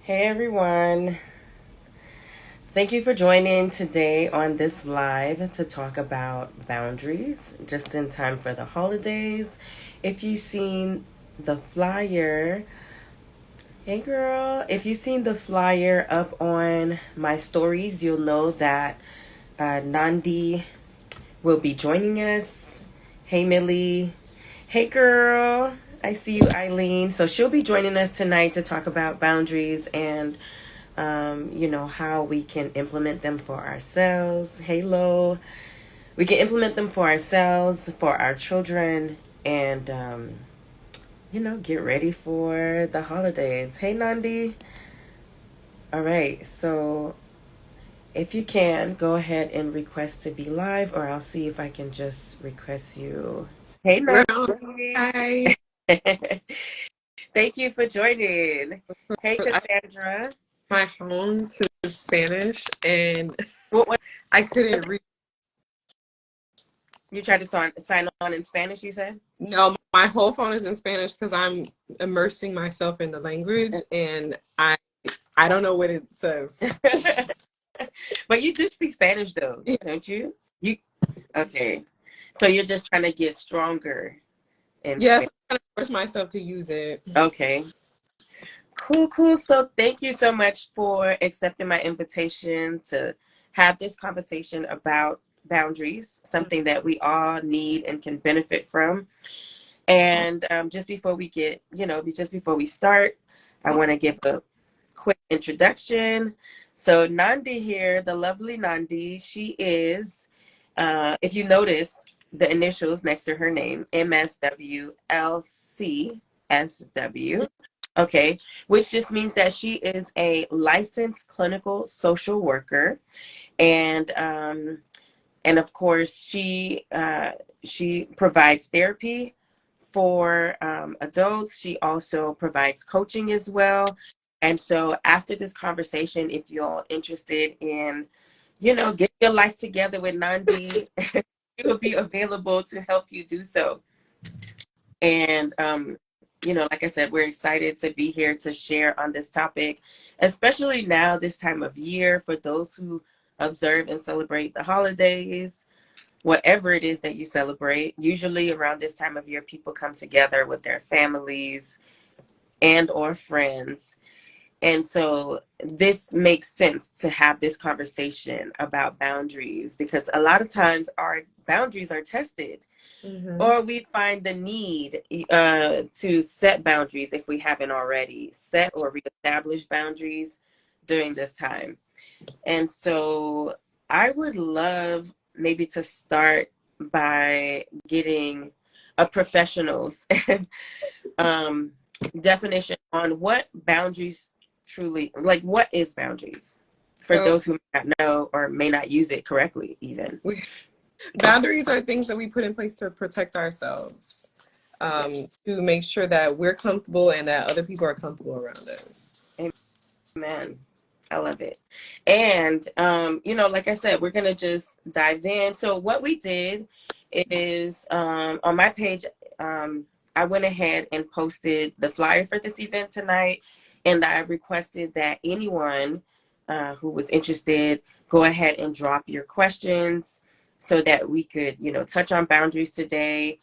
Hey everyone. Thank you for joining today on this live to talk about boundaries just in time for the holidays. If you've seen the flyer, hey girl, if you've seen the flyer up on my stories, you'll know that Nandi will be joining us. Hey Millie. Hey girl. I see you, Eileen. So she'll be joining us tonight to talk about boundaries and how we can implement them for ourselves. Halo. We can implement them for ourselves, for our children, and, get ready for the holidays. Hey, Nandi. All right. So if you can, go ahead and request to be live, or I'll see if I can just request you. Hey, We're on. Nandi. Hi. Thank you for joining. Hey, I Cassandra. my phone to Spanish and What I couldn't read. you tried to sign on in Spanish, you said? No, my whole phone is in Spanish because I'm immersing myself in the language and I don't know what it says. But you do speak Spanish though, don't you? You okay. So you're just trying to get stronger in Yes, Spanish. I'm trying to force myself to use it. Okay. Cool, cool. So thank you so much for accepting my invitation to have this conversation about boundaries, something that we all need and can benefit from. And just before we start, I want to give a quick introduction. So Nandi here, the lovely Nandi, she is, if you notice the initials next to her name, MSWLCSW. Okay, which just means that she is a licensed clinical social worker, and of course she provides therapy for adults. She also provides coaching as well. And so after this conversation, if you're interested in, get your life together with Nandi, she will be available to help you do so. And, like I said, we're excited to be here to share on this topic, especially now, this time of year, for those who observe and celebrate the holidays, whatever it is that you celebrate. Usually around this time of year, people come together with their families and or friends. And so this makes sense to have this conversation about boundaries, because a lot of times our boundaries are tested, Hmm. or we find the need to set boundaries if we haven't already set or reestablished boundaries during this time. And so I would love maybe to start by getting a professional's um, definition on what boundaries truly, like, what is boundaries for So those who may not know or may not use it correctly even. we, boundaries are things that we put in place to protect ourselves, Yeah. to make sure that we're comfortable and that other people are comfortable around us. Amen. I love it. And, like I said, we're going to just dive in. So, what we did is on my page, I went ahead and posted the flyer for this event tonight. And I requested that anyone who was interested go ahead and drop your questions so that we could, touch on boundaries today.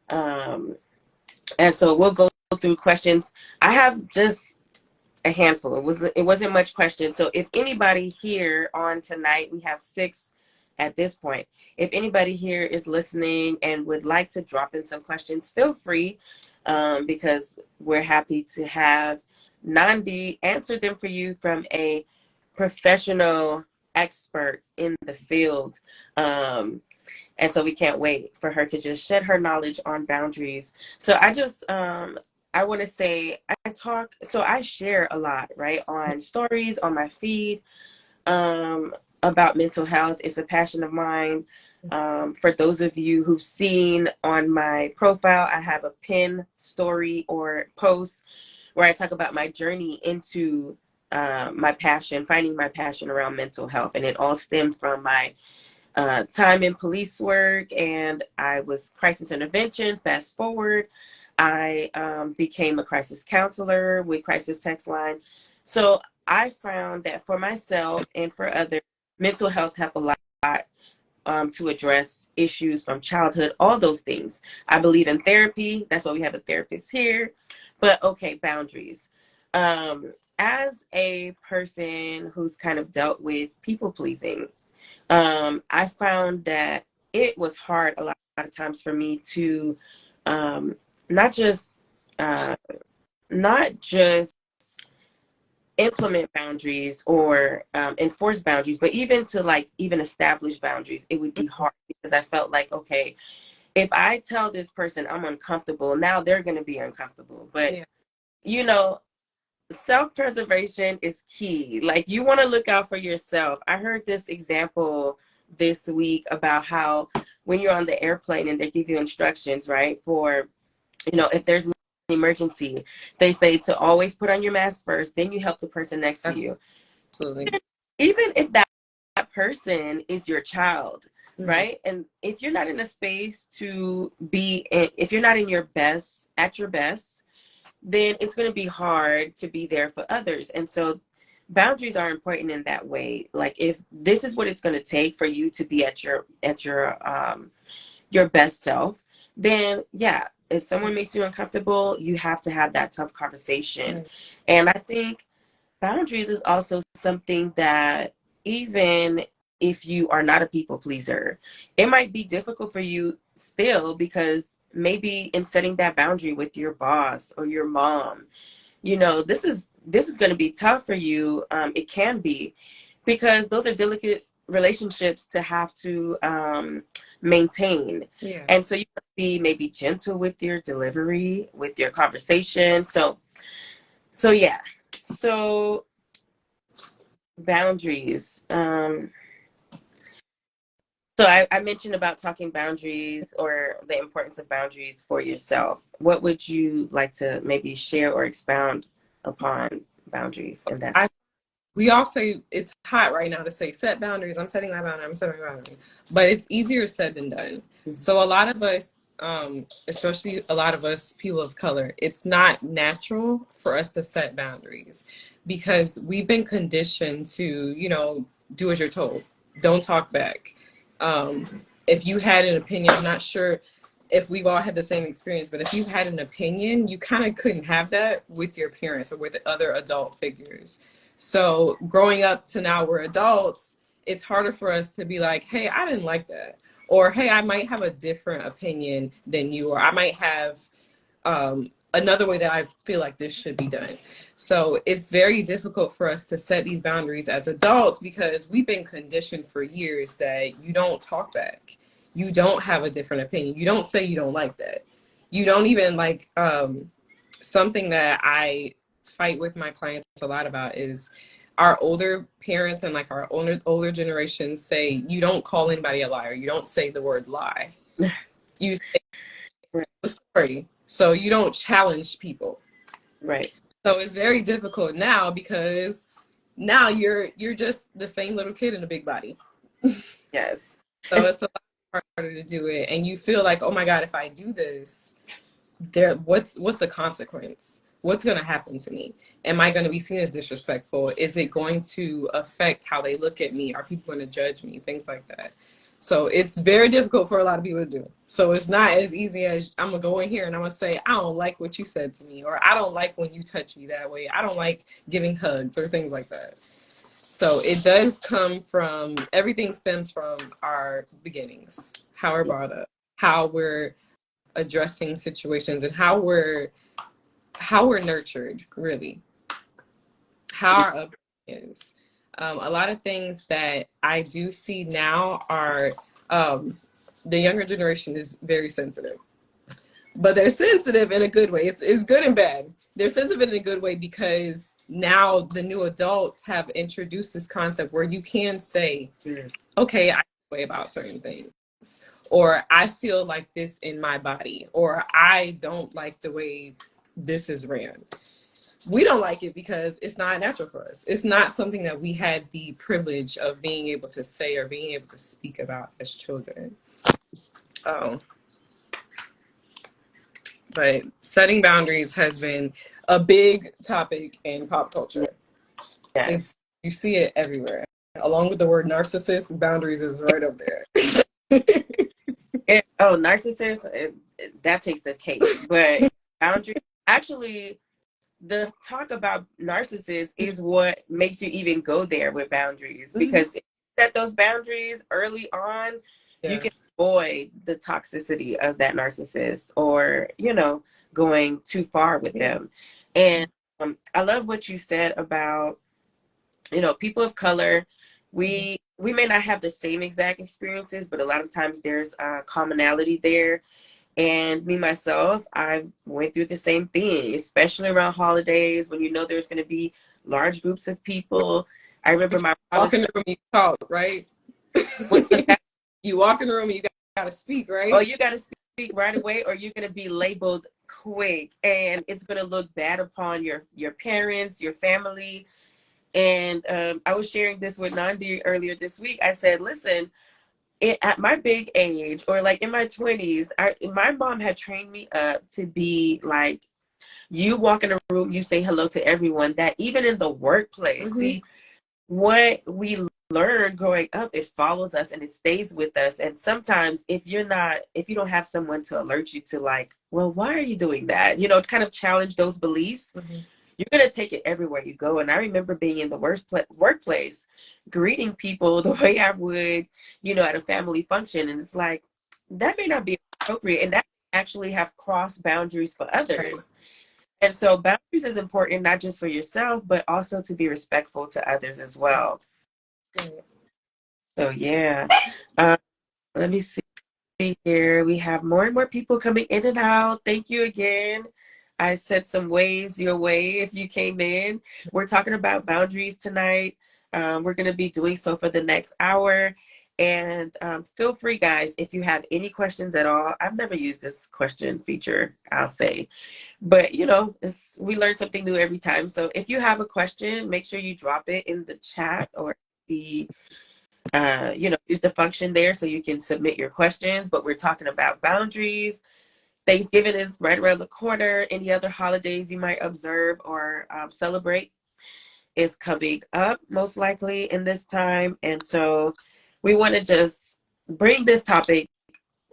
Um, and so we'll go through questions. I have just a handful. It wasn't much question. So if anybody here on tonight, we have six at this point. If anybody here is listening and would like to drop in some questions, feel free, because we're happy to have Nandi answer them for you from a professional expert in the field. And so we can't wait for her to just shed her knowledge on boundaries. So I want to say I share a lot, right, on stories on my feed, about mental health. It's a passion of mine. For those of you who've seen on my profile, I have a pin story or post where I talk about my journey into my passion, finding my passion around mental health. And it all stemmed from my time in police work, and I was crisis intervention. Fast forward, I became a crisis counselor with Crisis Text Line. So I found that for myself and for others, mental health have a lot to address issues from childhood, all those things. I believe in therapy. That's why we have a therapist here. But okay, boundaries. As a person who's kind of dealt with people pleasing, I found that it was hard a lot of times for me to um, not just uh, not just implement boundaries or enforce boundaries, but even to like even establish boundaries, it would be hard because I felt like, okay, if I tell this person I'm uncomfortable, now they're going to be uncomfortable. But, Yeah. you know, self-preservation is key. Like you want to look out for yourself. I heard this example this week about how when you're on the airplane and they give you instructions, right, for if there's an emergency, they say to always put on your mask first, then you help the person next to you. Absolutely. Even if that person is your child, Mm-hmm. right? And if you're not in a space to be in, if you're not in your best, at your best, then it's going to be hard to be there for others. And so boundaries are important in that way. Like if this is what it's going to take for you to be at your best self, then yeah, if someone makes you uncomfortable, you have to have that tough conversation. Right. And I think boundaries is also something that even if you are not a people pleaser, it might be difficult for you still because maybe in setting that boundary with your boss or your mom, this is going to be tough for you. It can be because those are delicate relationships to have to maintain. Yeah. And so you have to be maybe gentle with your delivery, with your conversation. So yeah. So boundaries. So I mentioned about talking boundaries or the importance of boundaries for yourself. What would you like to maybe share or expound upon boundaries in that? We all say it's hot right now to say set boundaries. I'm setting my boundary. I'm setting my boundary, but it's easier said than done. Mm-hmm. So a lot of us, especially a lot of us people of color, it's not natural for us to set boundaries because we've been conditioned to, do as you're told. Don't talk back. If you had an opinion, I'm not sure if we've all had the same experience, but if you had an opinion, you kind of couldn't have that with your parents or with other adult figures. So growing up to now we're adults, it's harder for us to be like, hey, I didn't like that. Or, hey, I might have a different opinion than you, or I might have another way that I feel like this should be done. So it's very difficult for us to set these boundaries as adults because we've been conditioned for years that you don't talk back. You don't have a different opinion. You don't say you don't like that. You don't even like something that I fight with my clients a lot about is our older parents and like our older generations say you don't call anybody a liar. You don't say the word lie. You say the story. So you don't challenge people. Right. So it's very difficult now because now you're just the same little kid in a big body. Yes. So it's a lot harder to do it, and you feel like, oh my God, if I do this, what's the consequence? What's going to happen to me? Am I going to be seen as disrespectful? Is it going to affect how they look at me? Are people going to judge me? Things like that. So it's very difficult for a lot of people to do. So it's not as easy as I'm going to go in here and I'm going to say, I don't like what you said to me, or I don't like when you touch me that way. I don't like giving hugs or things like that. So it does come from, everything stems from our beginnings, how we're brought up, how we're addressing situations, and how we're nurtured, really, how our upbringing is. A lot of things that I do see now are the younger generation is very sensitive, but they're sensitive in a good way. It's good and bad. They're sensitive in a good way because now the new adults have introduced this concept where you can say, okay, I feel way about certain things, or I feel like this in my body, or I don't like the way this is ran. We don't like it because it's not natural for us. It's not something that we had the privilege of being able to say or being able to speak about as children. But setting boundaries has been a big topic in pop culture. Yes. It's, you see it everywhere. Along with the word narcissist, boundaries is right up there. Oh, narcissist, that takes the cake. But boundaries, actually, the talk about narcissists is what makes you even go there with boundaries. Because if you set those boundaries early on, you Yeah. can avoid the toxicity of that narcissist or, going too far with them. And I love what you said about, people of color. We may not have the same exact experiences, but a lot of times there's a commonality there. And me myself, I went through the same thing, especially around holidays when there's going to be large groups of people. I remember my mom Walk was in the room, you talk, right? what was that? You walk in the room, you gotta speak, Oh, right? you got to speak right away, or you're going to be labeled quick, and it's going to look bad upon your parents, your family. And I was sharing this with Nandi earlier this week. I said, listen, at my big age, or like in my 20s, my mom had trained me up to be like, you walk in a room, you say hello to everyone. That even in the workplace, see, what we learn growing up, it follows us and it stays with us. And sometimes if you don't have someone to alert you to, like, well, why are you doing that, kind of challenge those beliefs, you're going to take it everywhere you go. And I remember being in the workplace, greeting people the way I would, at a family function. And it's like, that may not be appropriate. And that actually have crossed boundaries for others. And so boundaries is important, not just for yourself, but also to be respectful to others as well. So, yeah. Um, Let me see here. We have more and more people coming in and out. Thank you again. I sent some waves your way if you came in. We're talking about boundaries tonight. We're going to be doing so for the next hour. And feel free, guys, if you have any questions at all. I've never used this question feature, I'll say. But, we learn something new every time. So if you have a question, make sure you drop it in the chat or the use the function there so you can submit your questions. But we're talking about boundaries. Thanksgiving is right around the corner. Any other holidays you might observe or celebrate is coming up most likely in this time. And so we want to just bring this topic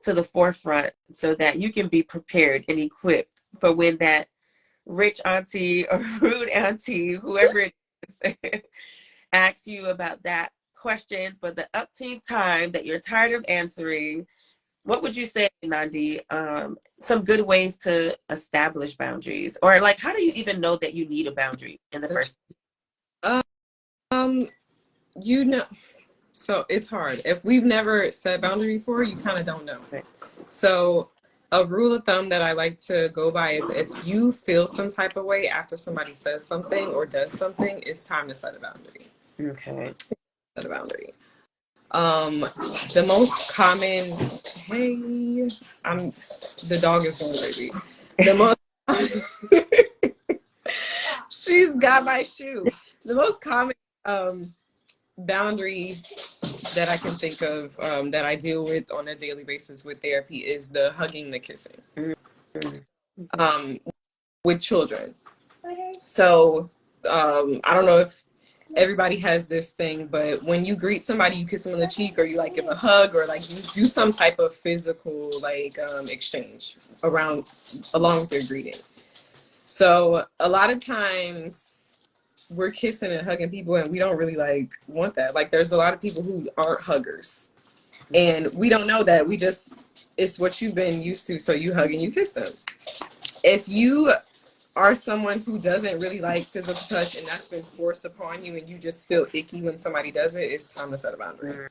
to the forefront so that you can be prepared and equipped for when that rich auntie or rude auntie, whoever it is, asks you about that question for the upteenth time that you're tired of answering. What would you say, Nandi? Some good ways to establish boundaries, or like, how do you even know that you need a boundary in the first? Um, you know, so it's hard. If we've never set boundary before, you kind of don't know. Okay. So a rule of thumb that I like to go by is if you feel some type of way after somebody says something or does something, it's time to set a boundary. Okay. Set a boundary. The most common, hey, the dog is going crazy. The most, she's got my shoe. The most common boundary that I can think of that I deal with on a daily basis with therapy is the hugging, the kissing, with children. So I don't know if everybody has this thing, but when you greet somebody, you kiss them on the cheek, or you like give a hug, or like you do some type of physical like exchange along with your greeting. So a lot of times we're kissing and hugging people and we don't really like want that. Like there's a lot of people who aren't huggers and we don't know that. It's what you've been used to. So you hug and you kiss them. If you are someone who doesn't really like physical touch and that's been forced upon you and you just feel icky when somebody does it, it's time to set a boundary.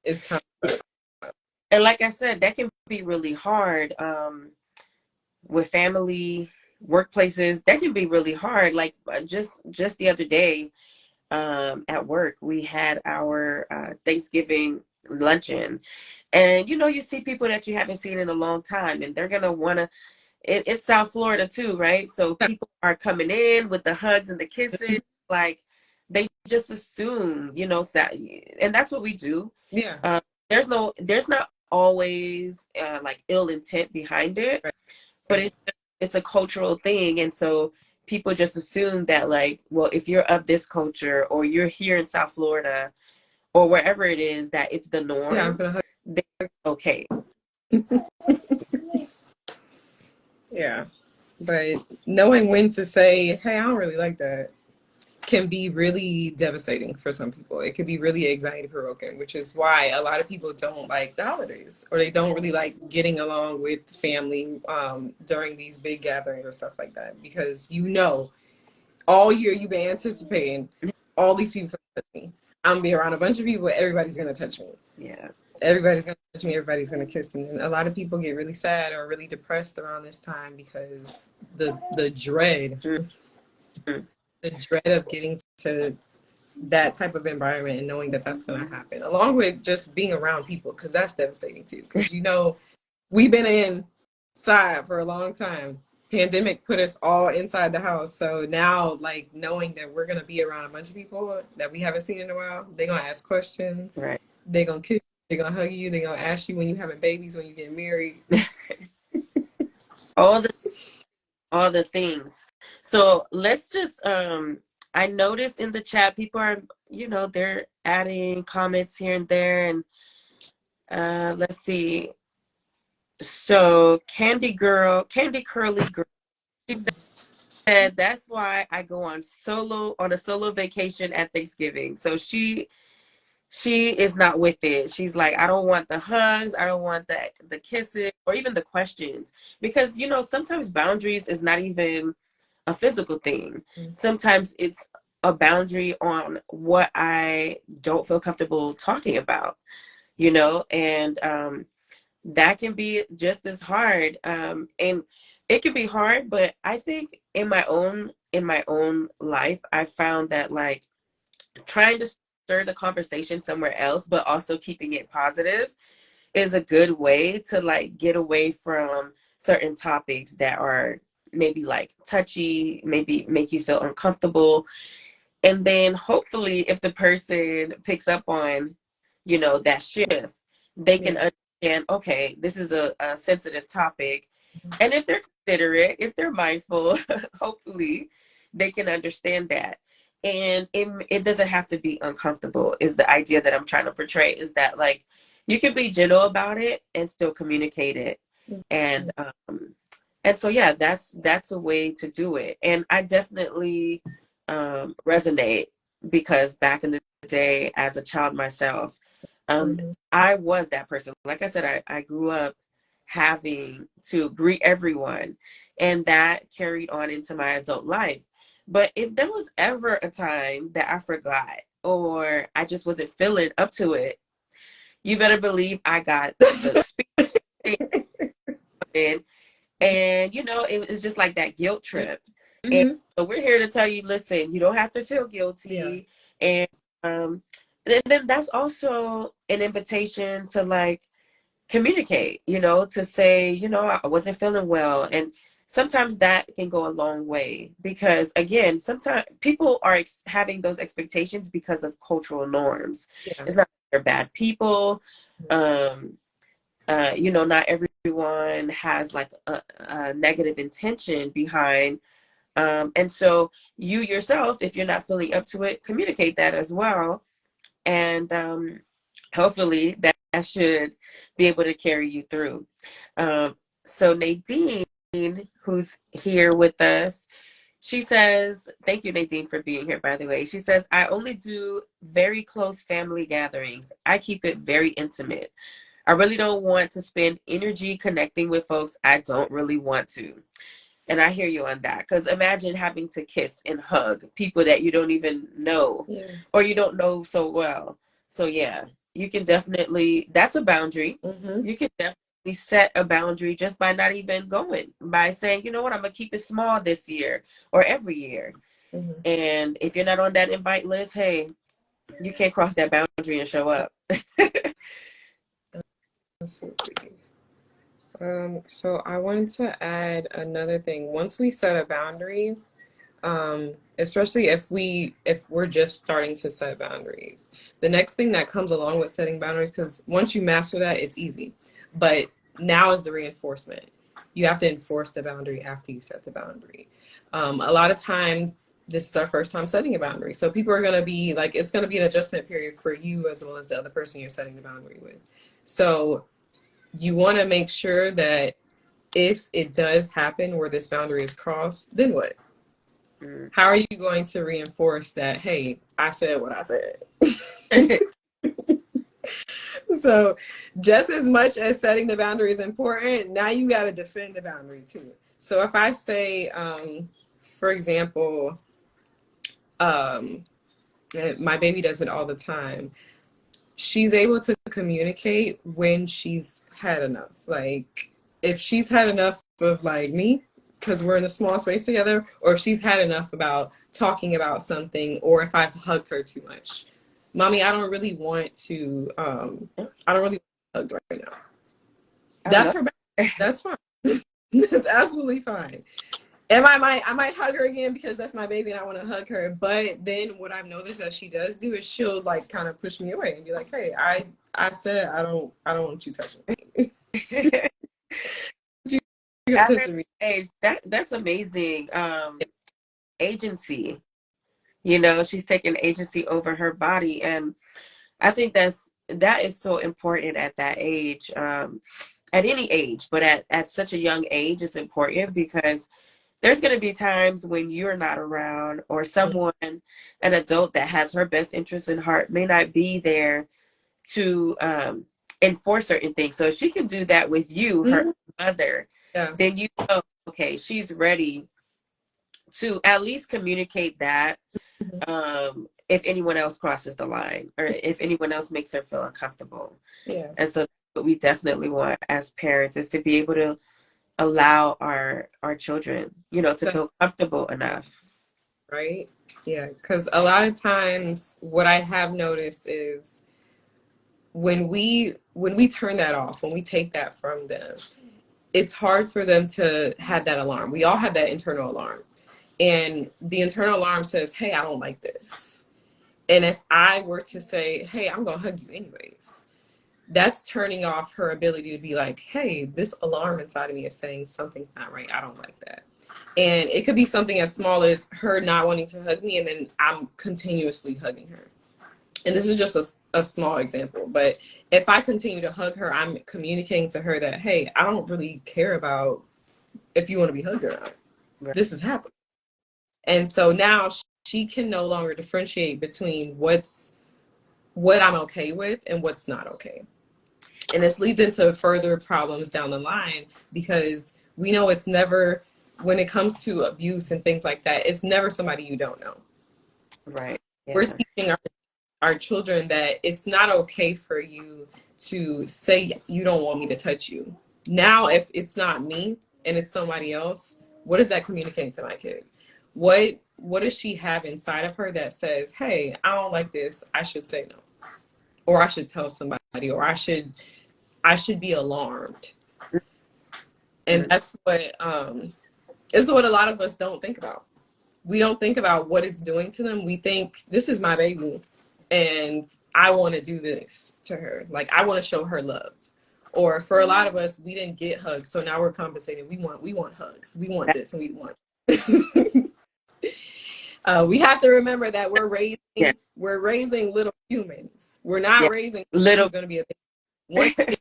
It's time. And like I said, that can be really hard with family, workplaces. That can be really hard. Like just the other day, at work, we had our Thanksgiving luncheon, and you see people that you haven't seen in a long time, and they're gonna wanna. It's South Florida too, right? So people are coming in with the hugs and the kisses, like they just assume, and that's what we do. Yeah. There's not always like ill intent behind it, Right. but it's a cultural thing, and so people just assume that like, well, if you're of this culture or you're here in South Florida or wherever it is, that it's the Yeah, I'm norm, gonna hug. then okay. Yeah, but knowing when to say, "Hey, I don't really like that," can be really devastating for some people. It could be really anxiety provoking, which is why a lot of people don't like the holidays, or they don't really like getting along with family during these big gatherings or stuff like that, because all year you've been anticipating all these people touch me. I'm gonna be around a bunch of people, everybody's gonna touch me. Yeah. Everybody's gonna touch me, everybody's gonna kiss me. And a lot of people get really sad or really depressed around this time because the dread, Mm-hmm. the dread of getting to that type of environment and knowing that that's gonna happen, along with just being around people, because that's devastating too. Because we've been inside for a long time. Pandemic put us all inside the house. So now, like, knowing that we're going to be around a bunch of people that we haven't seen in a while, they're going to ask questions. Right. They're going to kiss you. They're going to hug you. They're going to ask you when you're having babies, when you're getting married. all the things. So let's just I noticed in the chat people are, they're adding comments here and there, and let's see. So Candy Curly Girl, she said that's why I go on a solo vacation at Thanksgiving. So she is not with it. She's like, I don't want the hugs, I don't want the kisses or even the questions, because sometimes boundaries is not even a physical thing. Sometimes it's a boundary on what I don't feel comfortable talking about, and that can be just as hard. And it can be hard, but I think in my own life, I found that like trying to stir the conversation somewhere else, but also keeping it positive is a good way to like get away from certain topics that are maybe like touchy, maybe make you feel uncomfortable. And then hopefully if the person picks up on, that shift, they can understand, okay, this is a sensitive topic. And if they're considerate, if they're mindful, hopefully they can understand that. And it doesn't have to be uncomfortable, is the idea that I'm trying to portray, is that like you can be gentle about it and still communicate it. And so yeah, that's a way to do it. And I definitely resonate, because back in the day as a child myself, I was that person. Like I said, I grew up having to greet everyone, and that carried on into my adult life. But if there was ever a time that I forgot or I just wasn't feeling up to it, you better believe I got the speed in. And it was just like that guilt trip. And so we're here to tell you, listen, you don't have to feel guilty. And then that's also an invitation to like communicate, to say, I wasn't feeling well. And sometimes that can go a long way, because again, sometimes people are having those expectations because of cultural norms. It's not they're bad people. Not everyone has like a negative intention behind. And so you yourself, if you're not feeling up to it, communicate that as well. And hopefully that should be able to carry you through. So Nadine, who's here with us, she says, thank you, Nadine, for being here, by the way. She says, I only do very close family gatherings. I keep it very intimate. I really don't want to spend energy connecting with folks I don't really want to. And I hear you on that, because imagine having to kiss and hug people that you don't even know or you don't know so well. So yeah, you can definitely, that's a boundary. You can definitely set a boundary just by not even going, by saying, you know what, I'm going to keep it small this year or every year. And if you're not on that invite list, hey, you can't cross that boundary and show up. Absolutely. So I wanted to add another thing. Once we set a boundary, especially if we're just starting to set boundaries, the next thing that comes along with setting boundaries, because once you master that, it's easy. But now is the reinforcement. you have to enforce the boundary after you set the boundary. A lot of times, this is our first time setting a boundary. So people are going to be like, it's going to be an adjustment period for you as well as the other person you're setting the boundary with. So you want to make sure that if it does happen where this boundary is crossed, then what? Mm. How are you going to reinforce that, hey, I said what I said? So just as much as setting the boundary is important, now you got to defend the boundary too. So if I say, for example, my baby does it all the time. She's able to communicate when she's had enough. Like if she's had enough of like me, because we're in a small space together, or if she's had enough about talking about something, or if I've hugged her too much. Mommy, I don't really want to, I don't really want to hug right now. That's her back. That's fine. That's absolutely fine. And I might hug her again because that's my baby and I want to hug her. But then what I've noticed that she does do is she'll like kind of push me away and be like, hey, I said I don't want you touching me. you touching me. Age, that's amazing. Agency. You know, she's taking agency over her body. And I think that is so important at that age. At any age, but at such a young age, it's important because there's going to be times when you're not around or someone, an adult that has her best interest in heart may not be there to enforce certain things. So if she can do that with you, her mother, then you know, okay, she's ready to at least communicate that if anyone else crosses the line or if anyone else makes her feel uncomfortable. Yeah. And so what we definitely want as parents is to be able to allow our children, you know, to feel comfortable enough. Right? Yeah, because a lot of times what I have noticed is when we turn that off, when we take that from them, it's hard for them to have that alarm. We all have that internal alarm. And the internal alarm says, hey, I don't like this. And if I were to say, hey, I'm going to hug you anyways, that's turning off her ability to be like, hey, this alarm inside of me is saying something's not right. I don't like that. And it could be something as small as her not wanting to hug me and then I'm continuously hugging her. And this is just a small example, but if I continue to hug her, I'm communicating to her that, hey, I don't really care about if you want to be hugged or not. Right. This is happening. And so now she can no longer differentiate between what I'm okay with and what's not okay. And this leads into further problems down the line because we know it's never, when it comes to abuse and things like that, it's never somebody you don't know. Right. Yeah. We're teaching our children that it's not okay for you to say you don't want me to touch you. Now, if it's not me and it's somebody else, what is that communicating to my kid? What does she have inside of her that says, hey, I don't like this, I should say no, or I should tell somebody, or I should be alarmed? And that's what is what a lot of us don't think about. We don't think about what it's doing to them. We think, this is my baby and I want to do this to her. Like, I want to show her love. Or for a lot of us, we didn't get hugs, so now we're compensating. We want hugs. We want this and we want we have to remember that we're raising little humans. We're not raising little who's going to be a baby. One day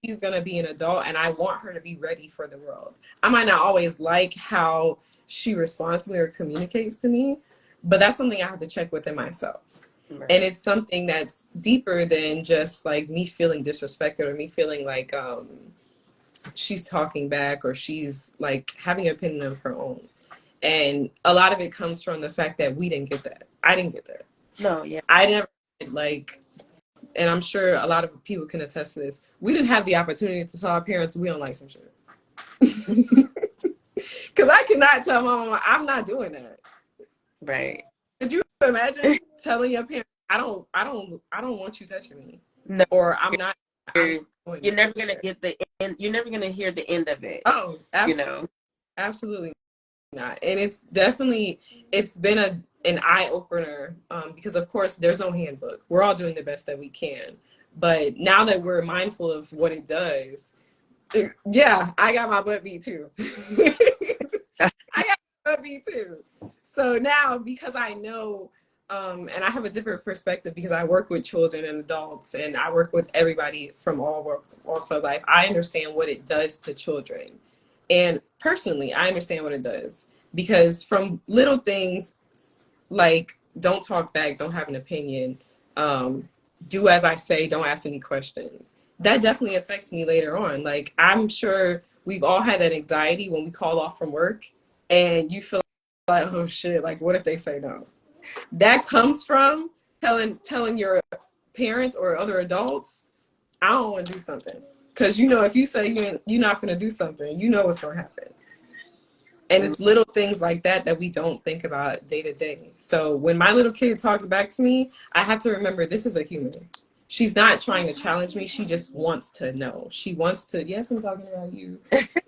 she's going to be an adult, and I want her to be ready for the world. I might not always like how she responds to me or communicates to me, but that's something I have to check within myself. Right. And it's something that's deeper than just like me feeling disrespected or me feeling like she's talking back or she's like having an opinion of her own. And a lot of it comes from the fact that we didn't get that. I didn't get that. No, yeah. I never, like, and I'm sure a lot of people can attest to this. We didn't have the opportunity to tell our parents we don't like some shit. Because I cannot tell my mama, I'm not doing that. Right. Could you imagine telling your parents, I don't want you touching me. No. Or I'm not. You're never gonna get the end. You're never gonna hear the end of it. Oh, absolutely. You know, absolutely not. And it's been an eye opener because of course there's no handbook. We're all doing the best that we can, but now that we're mindful of what it does, Yeah, I got my butt beat too. I got my butt beat too. So now, because I know, and I have a different perspective because I work with children and adults, and I work with everybody from all walks of life. I understand what it does to children, and personally, I understand what it does because from little things like don't talk back, don't have an opinion, um, do as I say, don't ask any questions. That definitely affects me later on. Like I'm sure we've all had that anxiety when we call off from work and you feel like, oh shit, like what if they say no? That comes from telling your parents or other adults, I don't want to do something. Because you know if you say you're not going to do something, you know what's going to happen. And it's little things like that that we don't think about day to day. So when my little kid talks back to me, I have to remember this is a human. She's not trying to challenge me. She just wants to know. She wants to, yes, I'm talking about you.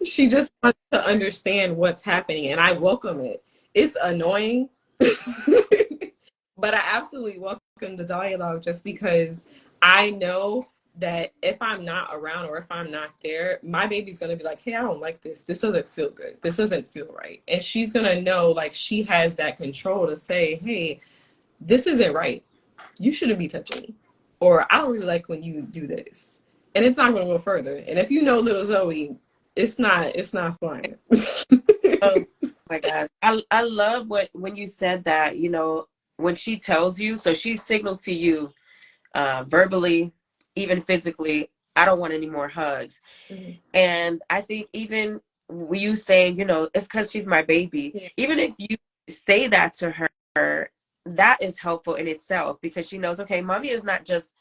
She just wants to understand what's happening. And I welcome it. It's annoying, but I absolutely welcome the dialogue just because I know that if I'm not around or if I'm not there, my baby's gonna be like, hey, I don't like this. This doesn't feel good. This doesn't feel right. And she's gonna know like she has that control to say, hey, this isn't right. You shouldn't be touching me. Or I don't really like when you do this. And it's not gonna go further. And if you know little Zoe, it's not flying. Oh my gosh. I love when you said that, you know, when she tells you, so she signals to you verbally, even physically, I don't want any more hugs. Mhm. And I think even you saying, you know, it's because she's my baby, Yeah. even if you say that to her, that is helpful in itself because she knows, okay, mommy is not just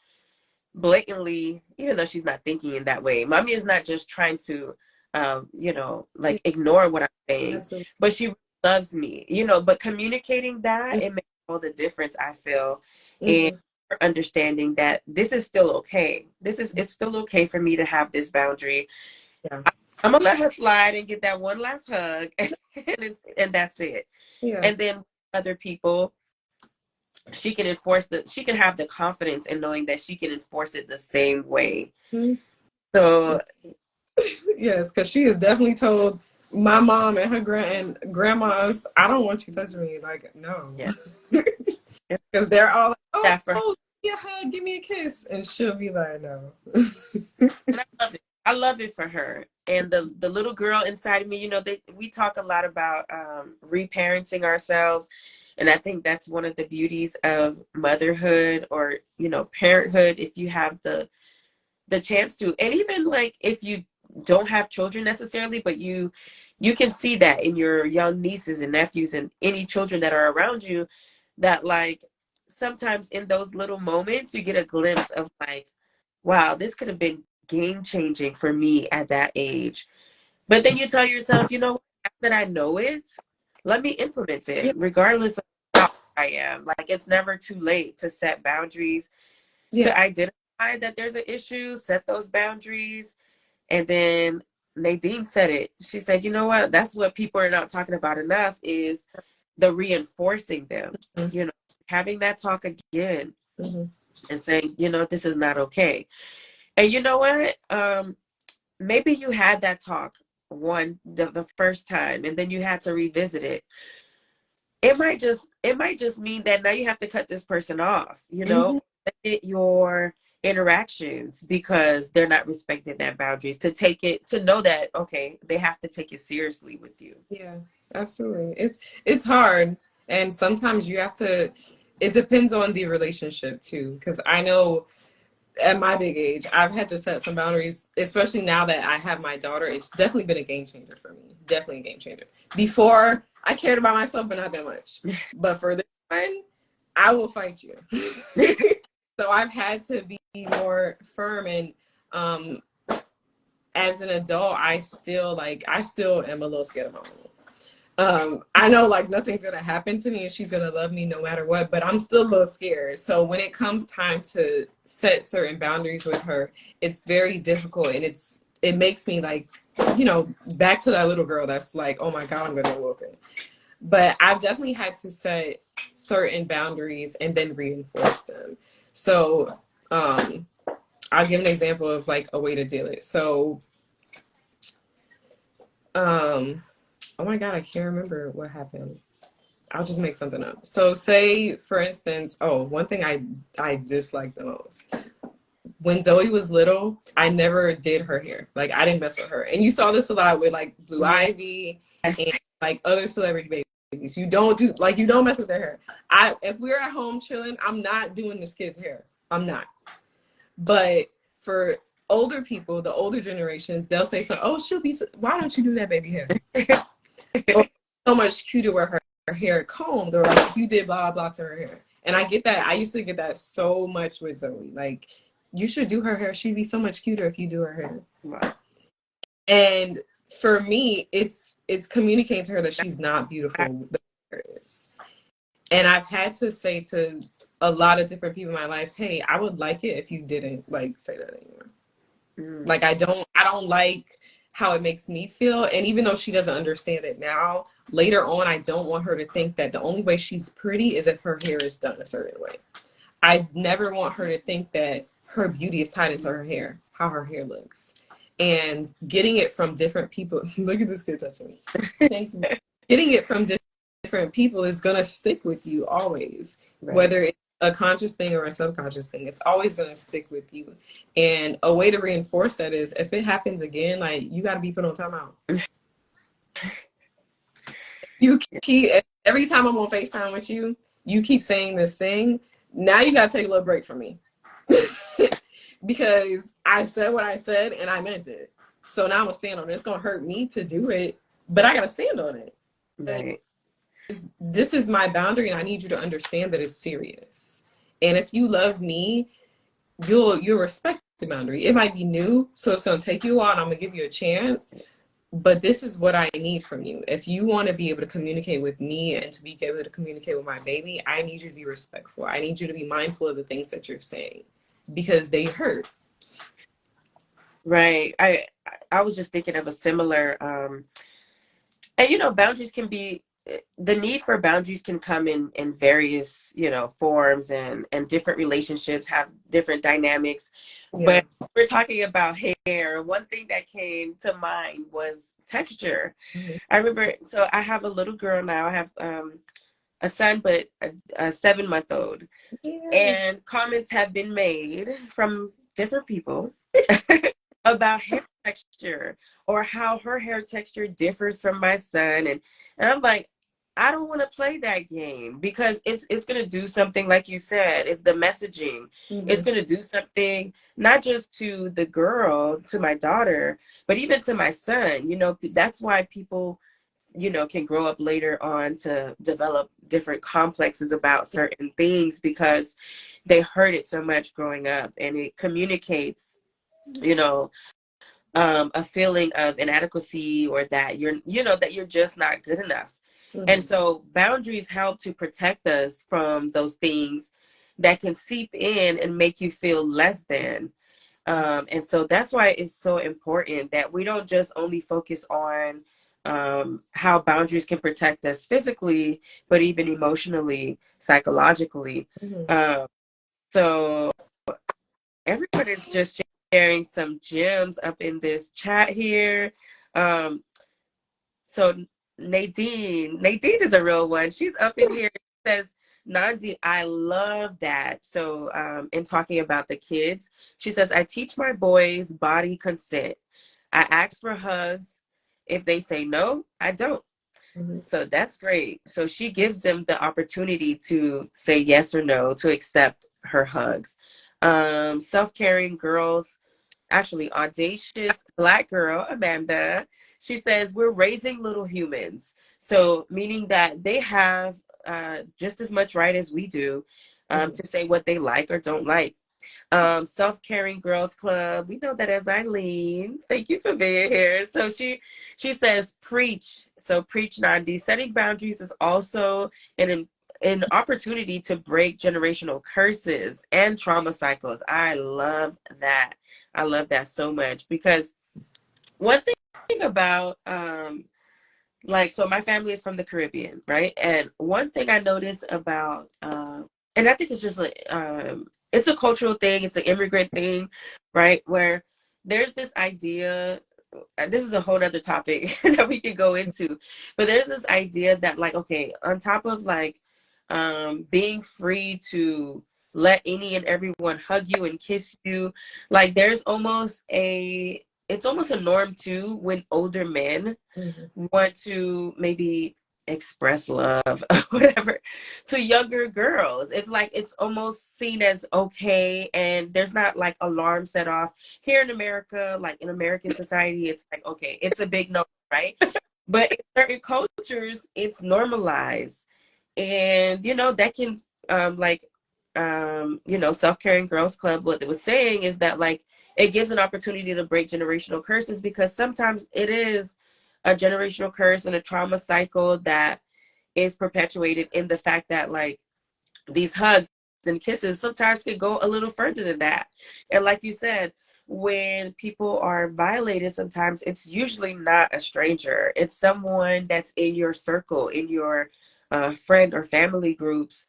blatantly, even though she's not thinking in that way, mommy is not just trying to, you know, Yeah, like ignore what I'm saying, absolutely. but she loves me, you know, but communicating that, it makes all the difference, I feel, in Mm-hmm. understanding that this is still okay. It's still okay for me to have this boundary. Yeah. I'm gonna let her slide and get that one last hug, and that's it. Yeah. And then other people, she can have the confidence in knowing that she can enforce it the same way. Mhm. So Yes, because she is definitely told my mom and her grandmas, I don't want you touching me. Like, no. yeah, Because they're all like, oh, that for her. give me a hug, give me a kiss. And she'll be like, no. And I love it. I love it for her. And the little girl inside of me, you know, we talk a lot about reparenting ourselves. And I think that's one of the beauties of motherhood or, you know, parenthood if you have the chance to. And even like if you don't have children necessarily, but you can see that in your young nieces and nephews and any children that are around you, that like sometimes in those little moments you get a glimpse of like, wow, this could have been game changing for me at that age. But then you tell yourself, you know, now that I know it, let me implement it Yeah. regardless of how I am. Like it's never too late to set boundaries, Yeah. to identify that there's an issue, set those boundaries. And then Nadine said it. She said, you know what? That's what people are not talking about enough is the reinforcing them, Mm-hmm. you know, having that talk again Mm-hmm. and saying, you know, this is not okay. And you know what? Maybe you had that talk the first time and then you had to revisit it. It might just mean that now you have to cut this person off, you know, Mm-hmm. limit your interactions because they're not respecting that boundaries, to take it, to know that okay, they have to take it seriously with you. Yeah, absolutely. It's hard. And sometimes you have to, it depends on the relationship too. Because I know at my big age, I've had to set some boundaries, especially now that I have my daughter. It's definitely been a game changer for me. Definitely a game changer. Before, I cared about myself, but not that much. But for this one, I will fight you. So I've had to be more firm and um, as an adult, I still am a little scared of my mom. I know like nothing's gonna happen to me and she's gonna love me no matter what, but I'm still a little scared. So when it comes time to set certain boundaries with her, it's very difficult and it makes me like, you know, back to that little girl that's like, oh my God, I'm gonna whoop it. But I've definitely had to set certain boundaries and then reinforce them. So I'll give an example of like a way to deal it. So Oh my God, I can't remember what happened. I'll just make something up. So say for instance, one thing I dislike the most. When Zoe was little, I never did her hair. Like I didn't mess with her. And you saw this a lot with like Blue Ivy Yes. and like other celebrity babies. You don't mess with their hair. If we're at home chilling, I'm not doing this kid's hair. I'm not. But for older people, the older generations, they'll say so, oh, why don't you do that baby hair? Or so much cuter with her hair combed, or like you did blah blah to her hair. And I get that. I used to get that so much with Zoe. Like, you should do her hair. She'd be so much cuter if you do her hair. Wow. And for me, it's communicating to her that she's not beautiful. And I've had to say to a lot of different people in my life, hey, I would like it if you didn't like say that anymore. Like I don't like how it makes me feel. And even though she doesn't understand it now, later on, I don't want her to think that the only way she's pretty is if her hair is done a certain way. I never want her to think that her beauty is tied into her hair, how her hair looks. And getting it from different people, look at this kid touching me. Thank you. Getting it from different people is going to stick with you always, right. Whether it's a conscious thing or a subconscious thing, it's always going to stick with you. And a way to reinforce that is if it happens again, like you got to be put on timeout. You keep, every time I'm on FaceTime with you, you keep saying this thing. Now you got to take a little break from me because I said what I said and I meant it. So now I'm going to stand on it. It's going to hurt me to do it, but I got to stand on it. Right. This is my boundary and I need you to understand that it's serious. And if you love me, you'll respect the boundary. It might be new, so it's going to take you a while and I'm going to give you a chance. But this is what I need from you. If you want to be able to communicate with me and to be able to communicate with my baby, I need you to be respectful. I need you to be mindful of the things that you're saying because they hurt. Right. I was just thinking of a similar, and you know, boundaries can be, the need for boundaries can come in various, you know, forms and different relationships have different dynamics. Yeah. But we're talking about hair. One thing that came to mind was texture. Mm-hmm. I remember, so I have a little girl now. I have a son, but a 7-month-old. Yeah. And comments have been made from different people about hair texture or how her hair texture differs from my son. And I'm like, I don't want to play that game because it's going to do something like you said. It's the messaging. Mm-hmm. It's going to do something not just to the girl, to my daughter, but even to my son. You know, that's why people, you know, can grow up later on to develop different complexes about certain things because they heard it so much growing up, and it communicates, you know, a feeling of inadequacy or that that you're just not good enough. Mm-hmm. And so boundaries help to protect us from those things that can seep in and make you feel less than. And so that's why it's so important that we don't just only focus on how boundaries can protect us physically, but even emotionally, psychologically. Mm-hmm. So everyone is just sharing some gems up in this chat here. So Nadine is a real one. She's up in here. It says, Nandi, I love that. So in talking about the kids, she says, I teach my boys body consent. I ask for hugs. If they say no, I don't. Mm-hmm. So that's great. So she gives them the opportunity to say yes or no, to accept her hugs. Self-caring girls, actually audacious Black girl, Amanda, she says, we're raising little humans. So meaning that they have just as much right as we do to say what they like or don't like. Self-caring girls club, we know that as Eileen. Thank you for being here. So she says preach. So preach, Nandi. Setting boundaries is also an opportunity to break generational curses and trauma cycles. I love that. I love that so much because one thing about so my family is from the Caribbean, right? And one thing I noticed about and I think it's just like it's a cultural thing, it's an immigrant thing, right? Where there's this idea this is a whole other topic that we can go into, but there's this idea that like, okay, on top of like being free to let any and everyone hug you and kiss you, like there's almost a it's almost a norm too when older men want to maybe express love or whatever to younger girls. It's like it's almost seen as okay, and there's not like alarm set off. Here in America, like in American society, it's like okay, it's a big no, right? But in certain cultures, it's normalized. And you know, that can like you know, Self-Caring Girls Club, what it was saying is that like it gives an opportunity to break generational curses, because sometimes it is a generational curse and a trauma cycle that is perpetuated in the fact that like these hugs and kisses sometimes can go a little further than that. And like you said, when people are violated, sometimes it's usually not a stranger, it's someone that's in your circle, in your friend or family groups.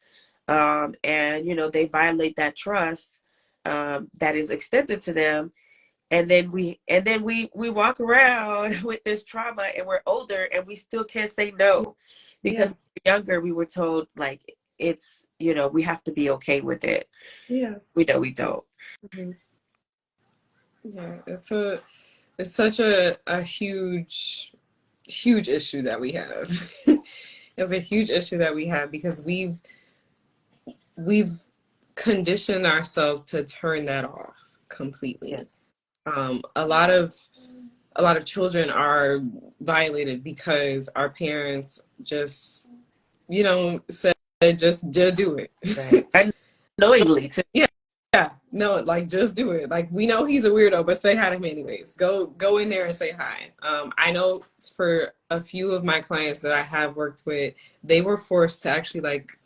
And you know, they violate that trust that is extended to them, and then we walk around with this trauma, and we're older and we still can't say no, because Yeah. when we were younger we were told like it's, you know, we have to be okay with it. Yeah. We know we don't. Mhm. Yeah. It's such a huge issue that we have. It's a huge issue that we have because we've conditioned ourselves to turn that off completely. Yeah. A lot of children are violated because our parents just, said just do it. Right. Unknowingly too. Yeah, yeah, no, like just do it. Like we know he's a weirdo, but say hi to him anyways. Go in there and say hi. I know for a few of my clients that I have worked with, they were forced to actually like,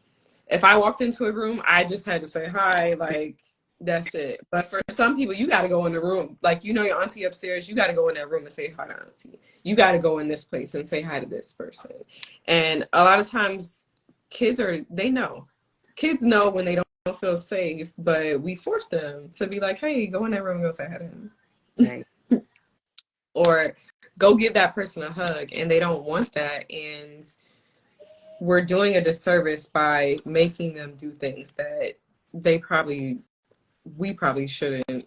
if I walked into a room, I just had to say hi, like that's it. But for some people, you got to go in the room. Like, your auntie upstairs, you got to go in that room and say hi to auntie. You got to go in this place and say hi to this person. And a lot of times, they know. Kids know when they don't feel safe, but we force them to be like, hey, go in that room and go say hi to him. Right. Or go give that person a hug. And they don't want that. And we're doing a disservice by making them do things that we probably shouldn't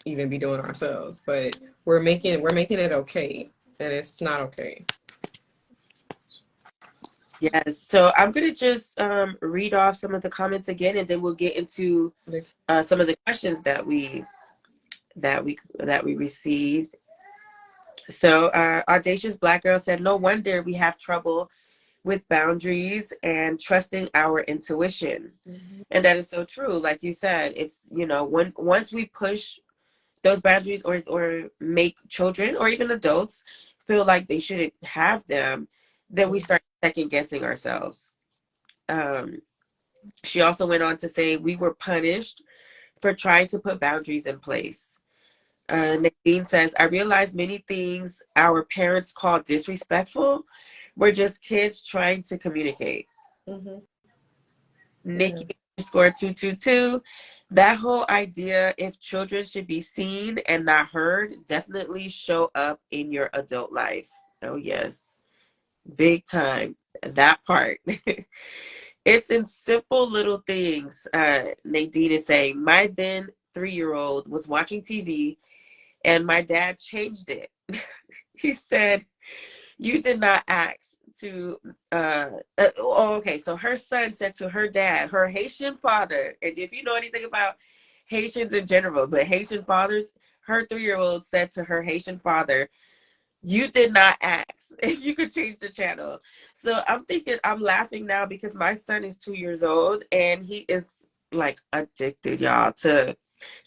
even be doing ourselves, but we're making it okay, and it's not okay. Yes. So I'm gonna just read off some of the comments again, and then we'll get into some of the questions that we received. So Audacious Black Girl said, no wonder we have trouble with boundaries and trusting our intuition. Mm-hmm. And that is so true. Like you said, it's, once we push those boundaries, or make children or even adults feel like they shouldn't have them, then we start second guessing ourselves. She also went on to say we were punished for trying to put boundaries in place. Nadine says, I realize many things our parents call disrespectful were just kids trying to communicate. Mm-hmm. Nikki score 222. That whole idea, if children should be seen and not heard, definitely show up in your adult life. Oh, yes. Big time. That part. It's in simple little things. Nadine is saying, my then 3-year-old was watching TV and my dad changed it. He said, you did not ask to okay, so her son said to her dad, her Haitian father, and if you know anything about Haitians in general, but Haitian fathers, her 3-year-old said to her Haitian father, you did not ask if you could change the channel. So I'm laughing now because my son is 2 years old and he is like addicted, y'all, to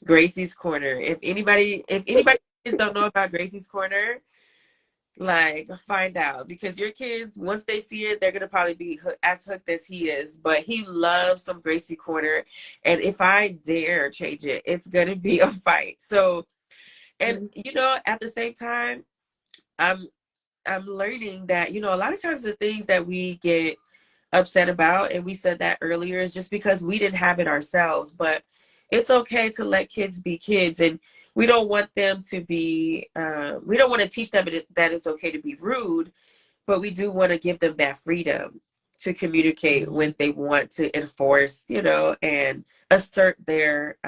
Gracie's Corner. If anybody don't know about Gracie's Corner, like find out, because your kids, once they see it, they're gonna probably be as hooked as he is. But he loves some Gracie Corner, and if I dare change it, it's gonna be a fight. So, and at the same time, I'm I'm learning that a lot of times the things that we get upset about, and we said that earlier, is just because we didn't have it ourselves. But it's okay to let kids be kids, and we don't want them to be, we don't want to teach them that it's okay to be rude, but we do want to give them that freedom to communicate when they want to enforce, and assert their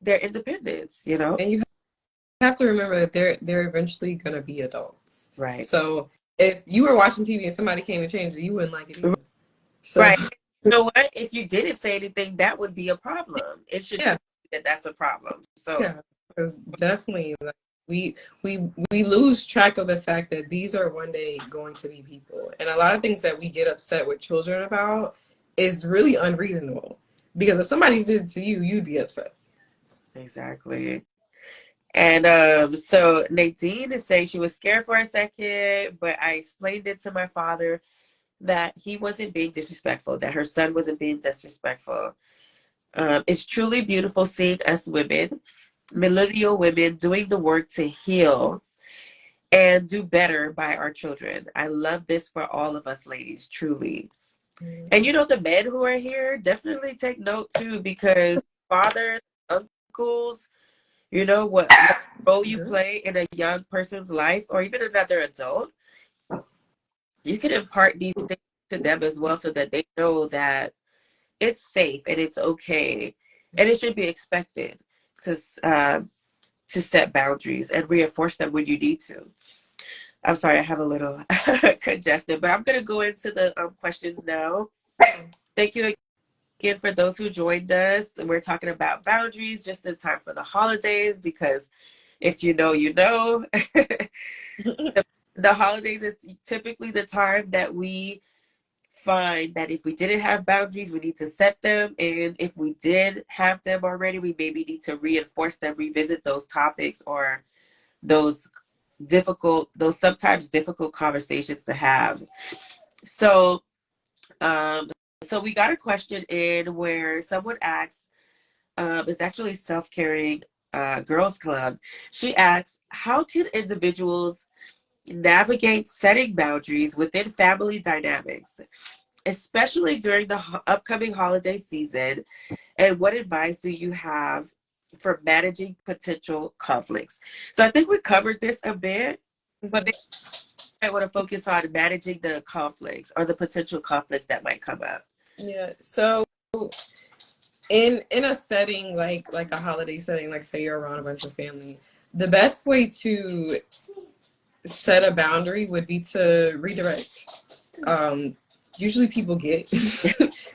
independence, And you have to remember that they're eventually gonna be adults. Right. So if you were watching TV and somebody came and changed it, you wouldn't like it either. So Right. You know what? If you didn't say anything, that would be a problem. It should yeah, be that that's a problem. So yeah, because definitely like we lose track of the fact that these are one day going to be people, and a lot of things that we get upset with children about is really unreasonable. Because if somebody did it to you, you'd be upset. exactly. And so Nadine is saying she was scared for a second, but I explained it to my father that he wasn't being disrespectful, that her son wasn't being disrespectful. It's truly beautiful seeing us women, millennial women, doing the work to heal and do better by our children. I love this for all of us ladies, truly. And the men who are here, definitely take note too, because fathers, uncles, what role you play in a young person's life or even another adult, you can impart these things to them as well so that they know that it's safe and it's okay and it should be expected to set boundaries and reinforce them when you need to. I'm sorry, I have a little congested, but I'm going to go into the questions now. Thank you again for those who joined us. We're talking about boundaries just in time for the holidays because if you know, you know. The holidays is typically the time that we find that if we didn't have boundaries, we need to set them. And if we did have them already, we maybe need to reinforce them, revisit those topics or those sometimes difficult conversations to have. So, so we got a question in where someone asks, it's actually Self-Caring Girls Club. She asks, how can individuals navigate setting boundaries within family dynamics, especially during the upcoming holiday season? And what advice do you have for managing potential conflicts? So I think we covered this a bit, but I want to focus on managing the conflicts or the potential conflicts that might come up. Yeah. So in a setting like a holiday setting, like say you're around a bunch of family, the best way to set a boundary would be to redirect. Usually people get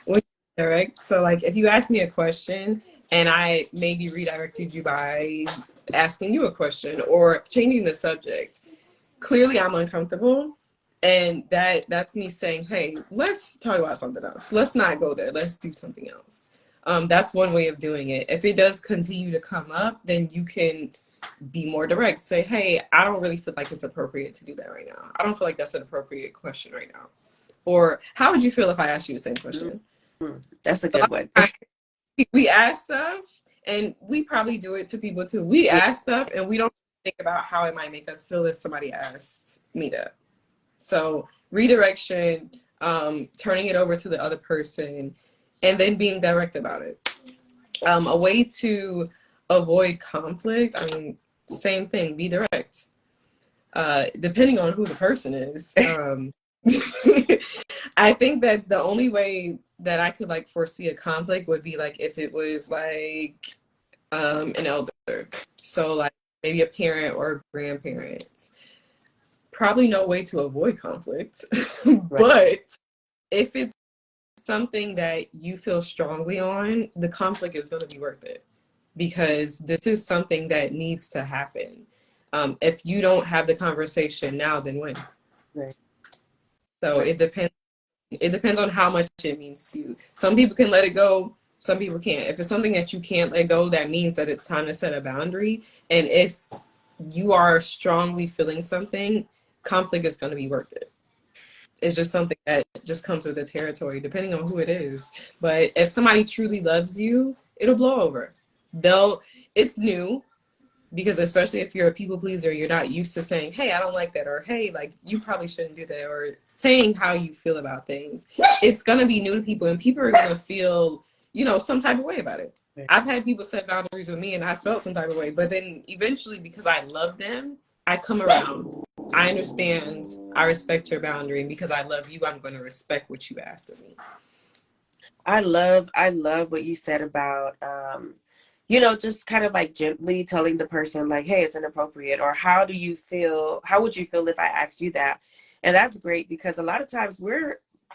when you direct. So like if you ask me a question and I maybe redirected you by asking you a question or changing the subject, clearly I'm uncomfortable. And that's me saying, hey, let's talk about something else. Let's not go there. Let's do something else. That's one way of doing it. If it does continue to come up, then you can be more direct. Say, hey, I don't really feel like it's appropriate to do that right now. I don't feel like that's an appropriate question right now. Or how would you feel if I asked you the same question? That's a good one. We ask stuff, and we probably do it to people too. We ask stuff, and we don't think about how it might make us feel if somebody asked me that. So redirection, turning it over to the other person, and then being direct about it. A way to avoid conflict, I mean, same thing, be direct. Depending on who the person is. I think that the only way that I could like foresee a conflict would be like if it was like an elder. So like maybe a parent or a grandparent. Probably no way to avoid conflict. But if it's something that you feel strongly on, the conflict is going to be worth it because this is something that needs to happen. If you don't have the conversation now, then when? Right. So it depends. It depends on how much it means to you. Some people can let it go. Some people can't. If it's something that you can't let go, that means that it's time to set a boundary. And if you are strongly feeling something, conflict is going to be worth it. It's just something that just comes with the territory, depending on who it is. But if somebody truly loves you, it'll blow over. It's new because especially if you're a people pleaser, you're not used to saying, hey, I don't like that, or hey, like you probably shouldn't do that, or saying how you feel about things. It's going to be new to people and people are going to feel, some type of way about it. I've had people set boundaries with me and I felt some type of way, but then eventually, because I love them, I come around. I understand. I respect your boundary, and because I love you, I'm going to respect what you asked of me. I love what you said about just kind of like gently telling the person like, hey, it's inappropriate, or how do you feel? How would you feel if I asked you that? And that's great because a lot of times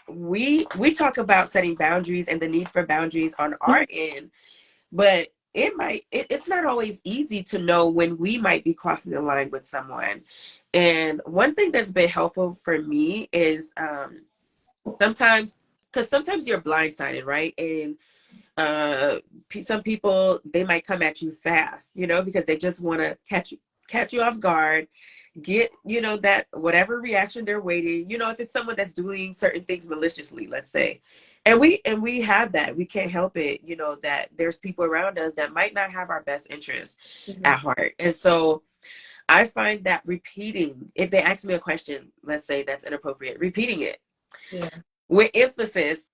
we talk about setting boundaries and the need for boundaries on our end, but it's not always easy to know when we might be crossing the line with someone. And one thing that's been helpful for me is sometimes, because sometimes you're blindsided, right? And some people, they might come at you fast, because they just want to catch you off guard, get that whatever reaction they're waiting, if it's someone that's doing certain things maliciously, let's say. And we have that. We can't help it, that there's people around us that might not have our best interests at heart. And so I find that repeating, if they ask me a question, let's say that's inappropriate, repeating it with emphasis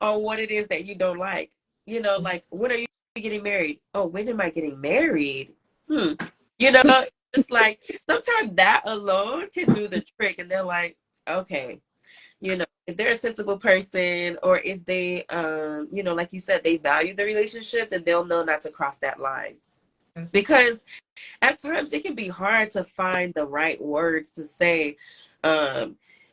on what it is that you don't like. Like, when are you getting married? Oh, when am I getting married? You know, it's like sometimes that alone can do the trick. And they're like, okay, if they're a sensible person, or if they, like you said, they value the relationship, then they'll know not to cross that line. Because at times it can be hard to find the right words to say,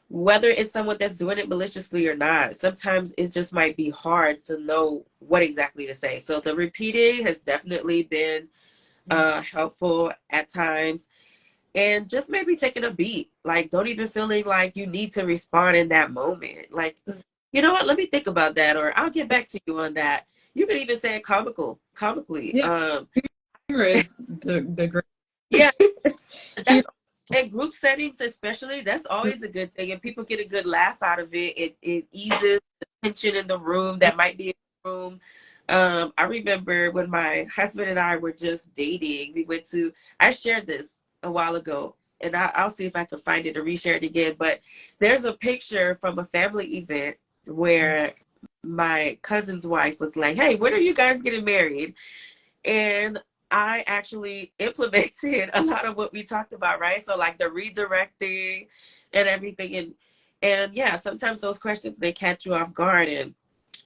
whether it's someone that's doing it maliciously or not. Sometimes it just might be hard to know what exactly to say. So the repeating has definitely been helpful at times. And just maybe taking a beat. Like, don't even feeling like you need to respond in that moment. Like, you know what, let me think about that, or I'll get back to you on that. You can even say it comically. Humor is the great. Yeah, that's in group settings especially. That's always a good thing, and people get a good laugh out of it. It eases the tension in the room that might be in the room. I remember when my husband and I were just dating. I shared this a while ago, and I'll see if I can find it or reshare it again. But there's a picture from a family event where my cousin's wife was like, "Hey, when are you guys getting married?" And I actually implemented a lot of what we talked about, right? So like the redirecting and everything. And yeah, sometimes those questions, they catch you off guard, and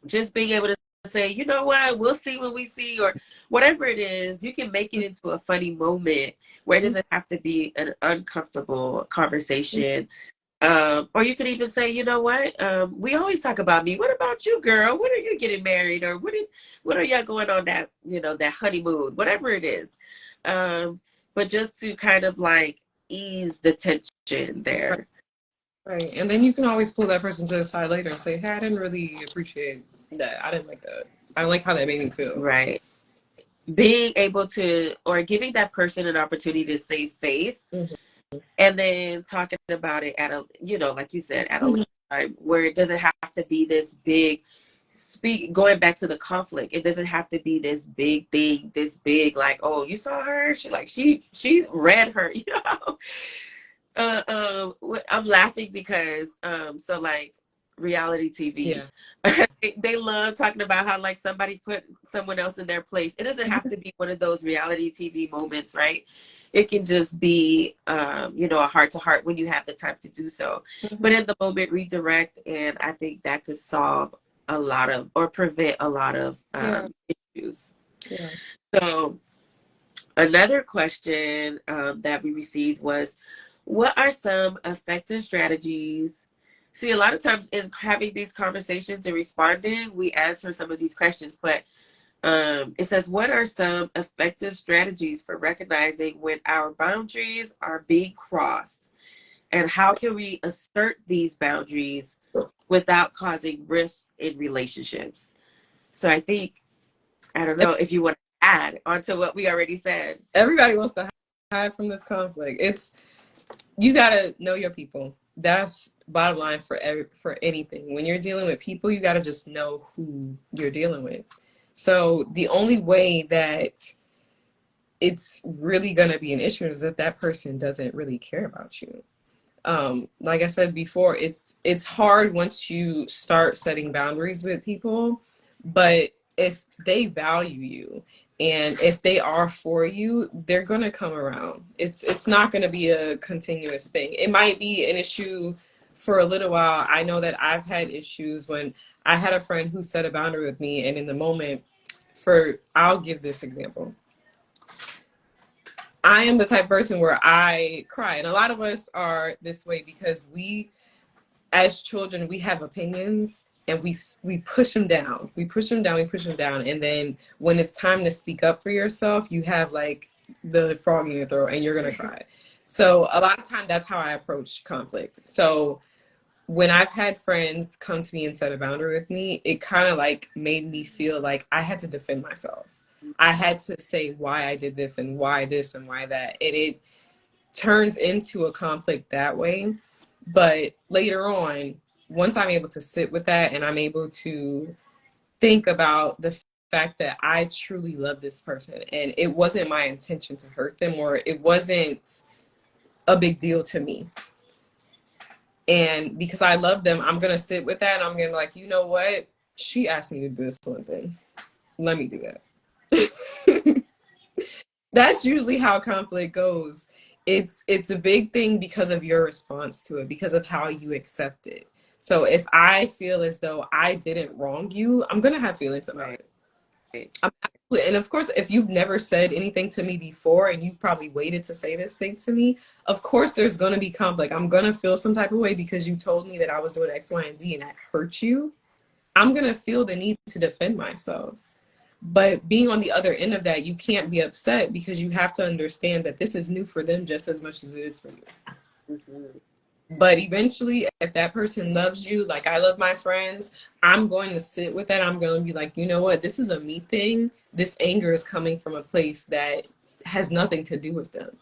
just being able to say, you know what, we'll see when we see, or whatever it is, you can make it into a funny moment where it doesn't have to be an uncomfortable conversation. Or you could even say, you know what? We always talk about me. What about you, girl? When are you getting married? Or what are y'all going on that honeymoon? Whatever it is. But just to kind of like ease the tension there. Right. And then you can always pull that person to the side later and say, hey, I didn't really appreciate that. I didn't like that. I don't like how that made me feel. Right. Being able to, or giving that person an opportunity to save face, and then talking about it at like you said, at a later time, where it doesn't have to be this big going back to the conflict. It doesn't have to be this big thing, this big, like, oh, you saw her, she read her, I'm laughing because so like reality TV, they love talking about how like somebody put someone else in their place. It doesn't have to be one of those reality TV moments, right? It can just be a heart to heart when you have the time to do so. But in the moment, redirect, and I think that could solve a lot of, or prevent a lot of issues. So another question that we received was, what are some effective strategies? See, a lot of times in having these conversations and responding, we answer some of these questions, but it says, what are some effective strategies for recognizing when our boundaries are being crossed? And how can we assert these boundaries without causing risks in relationships? So I don't know if you want to add onto what we already said. Everybody wants to hide from this conflict. You got to know your people. That's bottom line for anything. When you're dealing with people, you got to just know who you're dealing with. So the only way that it's really going to be an issue is if that person doesn't really care about you. Like I said before, it's hard once you start setting boundaries with people, but if they value you and if they are for you, they're gonna come around. It's not gonna be a continuous thing. It might be an issue for a little while. I know that I've had issues when I had a friend who set a boundary with me, and in the moment, I'll give this example. I am the type of person where I cry, and a lot of us are this way because we, as children, we have opinions and we push them down. We push them down, we push them down. And then when it's time to speak up for yourself, you have like the frog in your throat and you're going to cry. So a lot of time that's how I approach conflict. So when I've had friends come to me and set a boundary with me, it kind of like made me feel like I had to defend myself. I had to say why I did this and why this and why that. And it turns into a conflict that way. But later on, once I'm able to sit with that and I'm able to think about the fact that I truly love this person and it wasn't my intention to hurt them, or it wasn't a big deal to me. And because I love them, I'm going to sit with that and I'm going to be like, you know what? She asked me to do this one thing. Let me do that. That's usually how conflict goes. It's a big thing because of your response to it, because of how you accept it. So if I feel as though I didn't wrong you, I'm gonna have feelings about it. And of course, if you've never said anything to me before and you probably waited to say this thing to me, of course there's gonna be conflict. I'm gonna feel some type of way because you told me that I was doing X, Y, and Z and that hurt you. I'm gonna feel the need to defend myself. But being on the other end of that, you can't be upset because you have to understand that this is new for them just as much as it is for you. Mm-hmm. But eventually, if that person loves you, like I love my friends, I'm going to sit with that. I'm going to be like, you know what? This is a me thing. This anger is coming from a place that has nothing to do with them.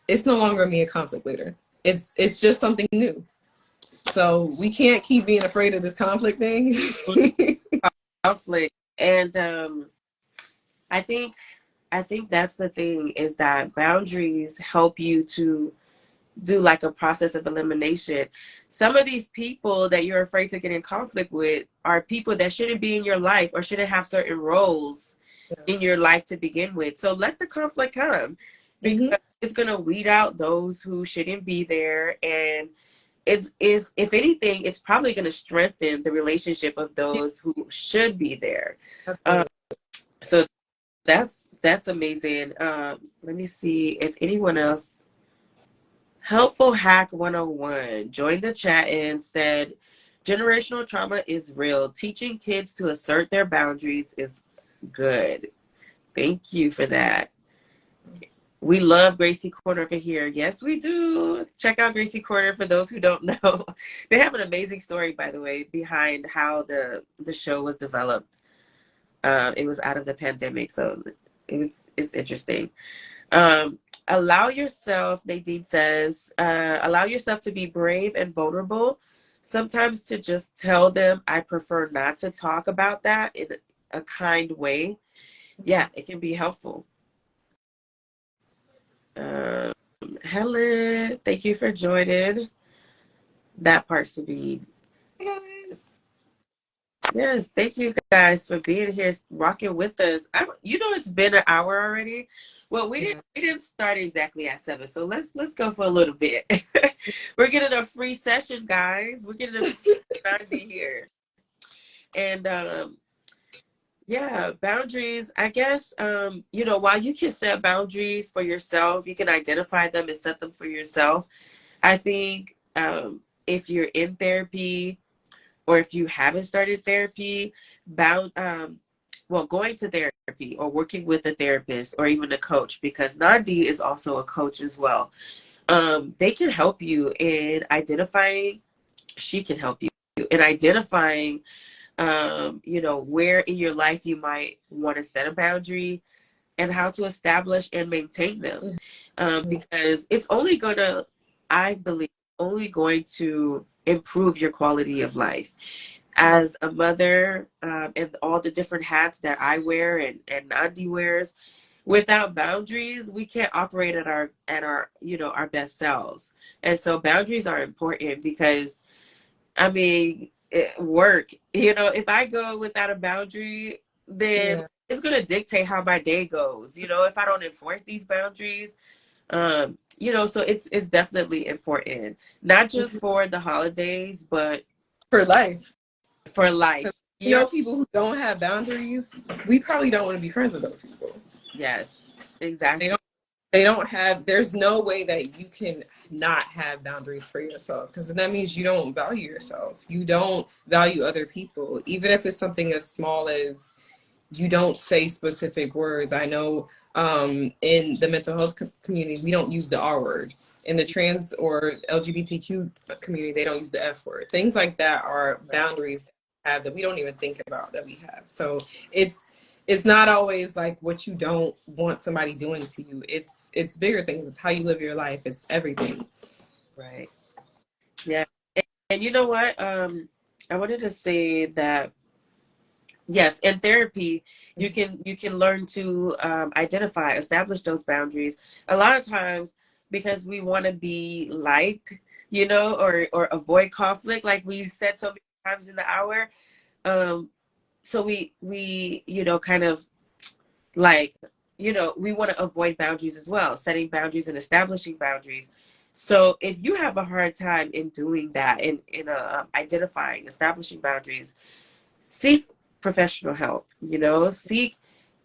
It's no longer me a conflict leader. It's just something new. So we can't keep being afraid of this conflict thing. Conflict. And I think that's the thing, is that boundaries help you to do like a process of elimination. Some of these people that you're afraid to get in conflict with are people that shouldn't be in your life or shouldn't have certain roles in your life to begin with. So let the conflict come, because it's going to weed out those who shouldn't be there. And it's if anything, it's probably going to strengthen the relationship of those who should be there. So that's amazing. Let me see if anyone else. Helpful Hack 101 joined the chat and said, generational trauma is real. Teaching kids to assert their boundaries is good. Thank you for that. We love Gracie Corner over here. Yes, we do. Check out Gracie Corner for those who don't know. They have an amazing story, by the way, behind how the show was developed. It was out of the pandemic, so it's interesting. Allow yourself, Nadine says, allow yourself to be brave and vulnerable. Sometimes to just tell them, I prefer not to talk about that in a kind way. Yeah, it can be helpful. Helen, thank you for joining. That part, Sabine. Yes, thank you guys for being here, rocking with us. It's been an hour already. Well, we didn't start exactly at 7, so let's go for a little bit. We're getting a free session, guys. We're getting a free time to be here. And yeah, boundaries. I guess while you can set boundaries for yourself, you can identify them and set them for yourself. I think if you're in therapy, or if you haven't started therapy, going to therapy or working with a therapist or even a coach, because Nandi is also a coach as well. They can help you in identifying, she can help you in identifying, where in your life you might want to set a boundary and how to establish and maintain them. Because it's only going to, I believe, only going to improve your quality of life. As a mother, and all the different hats that I wear and Nandi wears, without boundaries, we can't operate at our our best selves. And so boundaries are important because, work, if I go without a boundary, then Yeah. it's going to dictate how my day goes. You know, if I don't enforce these boundaries, you know, so it's definitely important, not just Mhm. for the holidays, but For life. for 'Cause, life. you know, people who don't have boundaries, we probably don't want to be friends with those people. Yes, They exactly. don't they don't have, there's no way that you can not have boundaries for yourself, because that means you don't value yourself. You don't value other people, even if it's something as small as you don't say specific words. I know in the mental health community, we don't use the R word. In the trans or LGBTQ community, they don't use the F word. Things like that are Right. boundaries that we have that we don't even think about that we have. So it's it's not always like what you don't want somebody doing to you. It's bigger things. It's how you live your life. It's everything. Right. Yeah. And you know what? I wanted to say that yes, in therapy, you can learn to identify, establish those boundaries. A lot of times, because we want to be liked, you know, or avoid conflict, like we said so many times in the hour. Um, so we you know kind of like you know we want to avoid boundaries as well, setting boundaries and establishing boundaries. So if you have a hard time in doing that, in identifying, establishing boundaries, seek professional help, you know, seek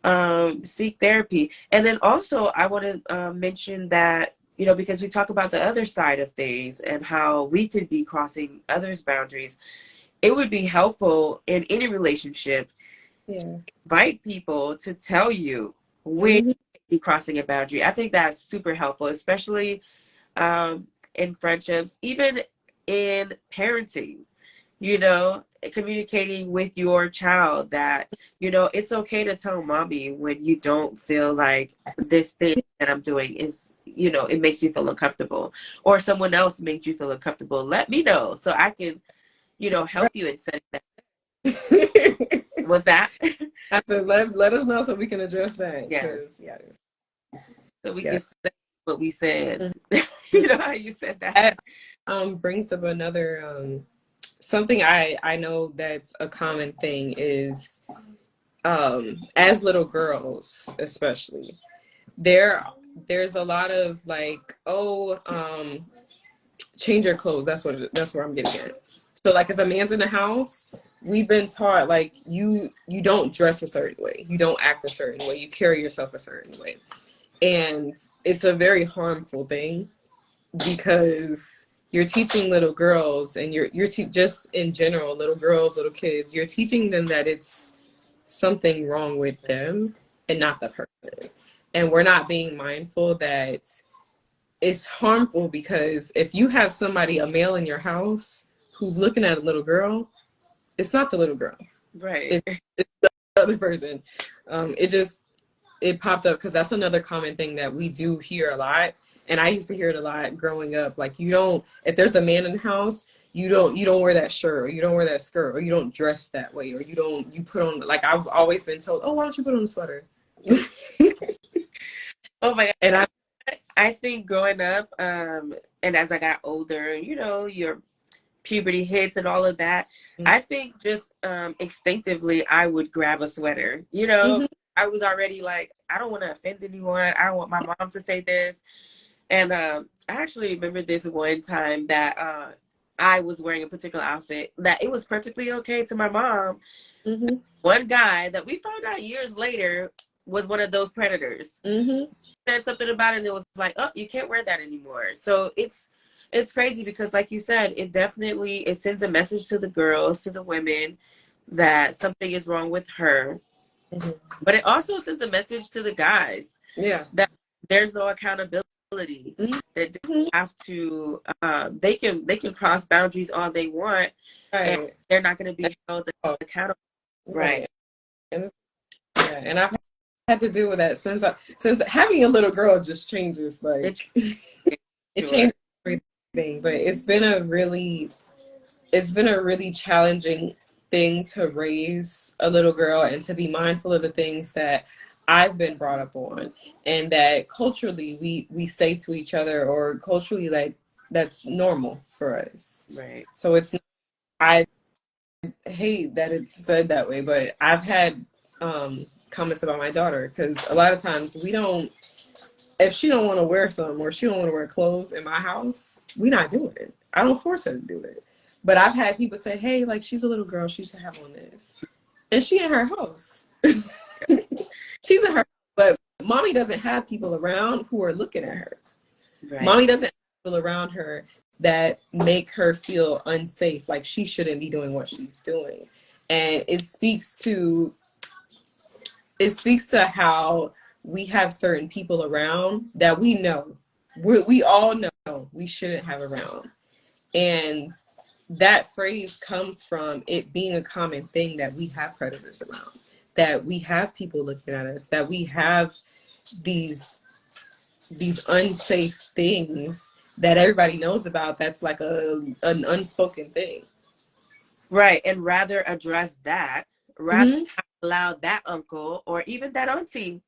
therapy. And then also I want to mention that, you know, because we talk about the other side of things and how we could be crossing others boundaries, it would be helpful in any relationship to Yeah. invite people to tell you when Hmm. you're crossing a boundary. I think that's super helpful, especially in friendships, even in parenting, you know, communicating with your child that, you know, it's okay to tell mommy when you don't feel like this thing that I'm doing is, you know, it makes you feel uncomfortable, or someone else makes you feel uncomfortable. Let me know so I can, you know, help you in setting that. Was that? I said, let us know so we can address that. Yes. Because yeah, So we yeah. can say what we said. Mhm. You know how you said that? That brings up another something I know that's a common thing is as little girls especially, there there's a lot of like, oh, change your clothes. That's where I'm getting at. So like if a man's in the house, we've been taught like you don't dress a certain way, you don't act a certain way, you carry yourself a certain way. And it's a very harmful thing because you're teaching little girls, and just in general, little girls, little kids, you're teaching them that it's something wrong with them and not the person. And we're not being mindful that it's harmful, because if you have somebody, a male in your house, who's looking at a little girl, it's not the little girl, Right. it's the other person. It popped up because that's another common thing that we do hear a lot. And I used to hear it a lot growing up. Like, you don't, if there's a man in the house, you don't wear that shirt, or you don't wear that skirt, or you don't dress that way, or you put on, like, I've always been told, oh, why don't you put on a sweater? Oh my And God. I think growing up, and as I got older, you know, your puberty hits and all of that, I think just instinctively I would grab a sweater. You know, Mhm. I was already like, I don't want to offend anyone. I don't want my mom to say this. And I actually remember this one time that I was wearing a particular outfit that it was perfectly okay to my mom. Mhm. One guy that we found out years later was one of those predators. Mhm. Said something about it and it was like, oh, you can't wear that anymore. So it's crazy because like you said, it definitely it sends a message to the girls, to the women, that something is wrong with her. Mhm. But it also sends a message to the guys Yeah. that there's no accountability, that they Mhm. have to they can cross boundaries all they want, and Right. they're not going to be held Oh, accountable. Right. right. And yeah, and I've had to deal with that since having a little girl just changes, It's like it sure. changes everything. But it's been a really challenging thing to raise a little girl and to be mindful of the things that I've been brought up on, and that culturally we say to each other, or culturally, like, that's normal for us. Right. So it's, I hate that it's said that way, but I've had comments about my daughter, because a lot of times we don't, if she don't want to wear something or she don't want to wear clothes in my house, we not doing it. I don't force her to do it. But I've had people say, hey, like, she's a little girl, she should have on this. And she in her house. She's in her, but mommy doesn't have people around who are looking at her. Right. Mommy doesn't have people around her that make her feel unsafe, like she shouldn't be doing what she's doing. And it speaks to how we have certain people around that we know, we all know we shouldn't have around. And that phrase comes from it being a common thing that we have predators around, that we have people looking at us, that we have these unsafe things that everybody knows about, that's like an unspoken thing. Right. And rather address that, rather allow that uncle or even that auntie.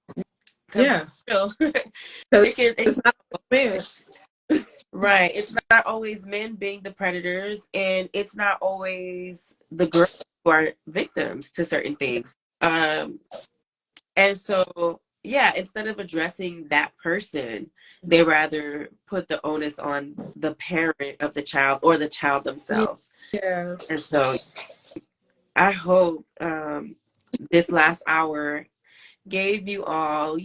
Yeah. It's not man. Right. It's not always men being the predators, and it's not always the girls who are victims to certain things. And so, yeah, instead of addressing that person, they rather put the onus on the parent of the child or the child themselves. Yeah. And so I hope this last hour gave you all,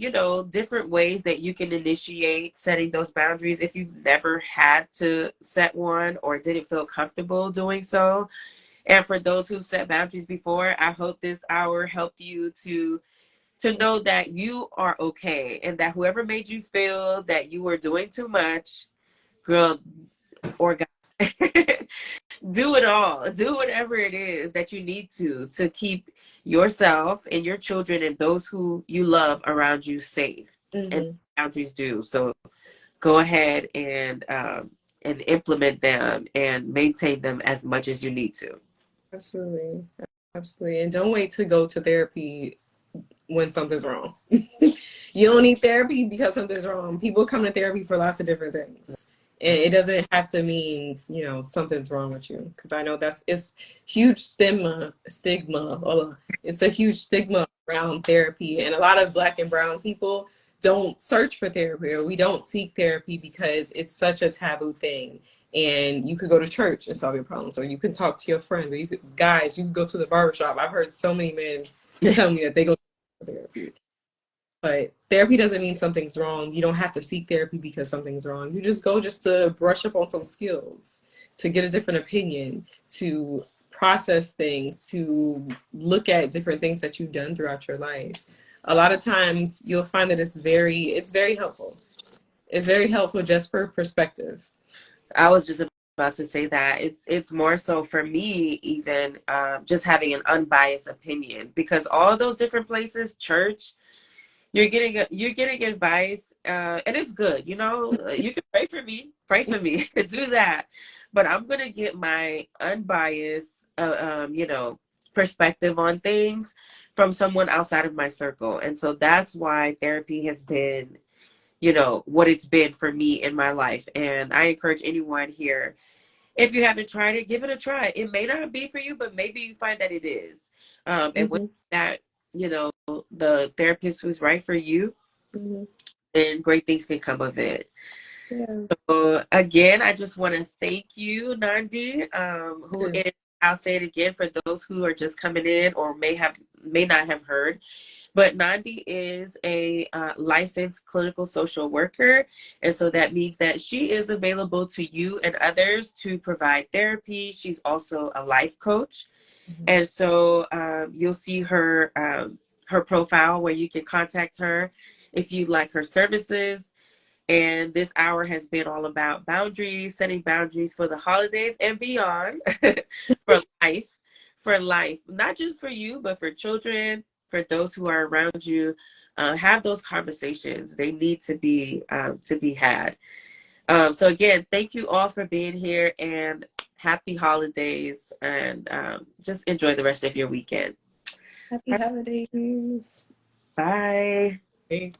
different ways that you can initiate setting those boundaries if you've never had to set one or didn't feel comfortable doing so. And for those who set boundaries before, I hope this hour helped you to know that you are okay, and that whoever made you feel that you were doing too much, girl or guy, do it all. Do whatever it is that you need to keep yourself and your children and those who you love around you safe. And boundaries do. So go ahead and implement them and maintain them as much as you need to. Absolutely. Absolutely. And don't wait to go to therapy when something's wrong. You don't need therapy because something's wrong. People come to therapy for lots of different things. And it doesn't have to mean, something's wrong with you. Because I know it's huge stigma. It's a huge stigma around therapy. And a lot of Black and brown people don't search for therapy, or we don't seek therapy because it's such a taboo thing. And you could go to church and solve your problems, or you can talk to your friends, or you could go to the barbershop. I've heard so many men tell me that they go to therapy. But therapy doesn't mean something's wrong. You don't have to seek therapy because something's wrong. You just go just to brush up on some skills, to get a different opinion, to process things, to look at different things that you've done throughout your life. A lot of times you'll find that it's very helpful. It's very helpful just for perspective. I was just about to say that it's more so for me, even just having an unbiased opinion, because all those different places, church, you're getting advice, and it's good. You can pray for me, do that, but I'm gonna get my unbiased, perspective on things from someone outside of my circle. And so that's why therapy has been, what it's been for me in my life. And I encourage anyone here, if you haven't tried it, give it a try. It may not be for you, but maybe you find that it is. And with that, the therapist who's right for you, and great things can come of it. Yeah. So again, I just want to thank you, Nandi, who is, I'll say it again for those who are just coming in or may not have heard, but Nandi is a licensed clinical social worker. And so that means that she is available to you and others to provide therapy. She's also a life coach. And so you'll see her profile where you can contact her if you'd like her services. And this hour has been all about boundaries, setting boundaries for the holidays and beyond, for life, not just for you, but for children, for those who are around you. Have those conversations. They need to be had. So again, thank you all for being here, and happy holidays, and just enjoy the rest of your weekend. Happy holidays. Bye. Bye.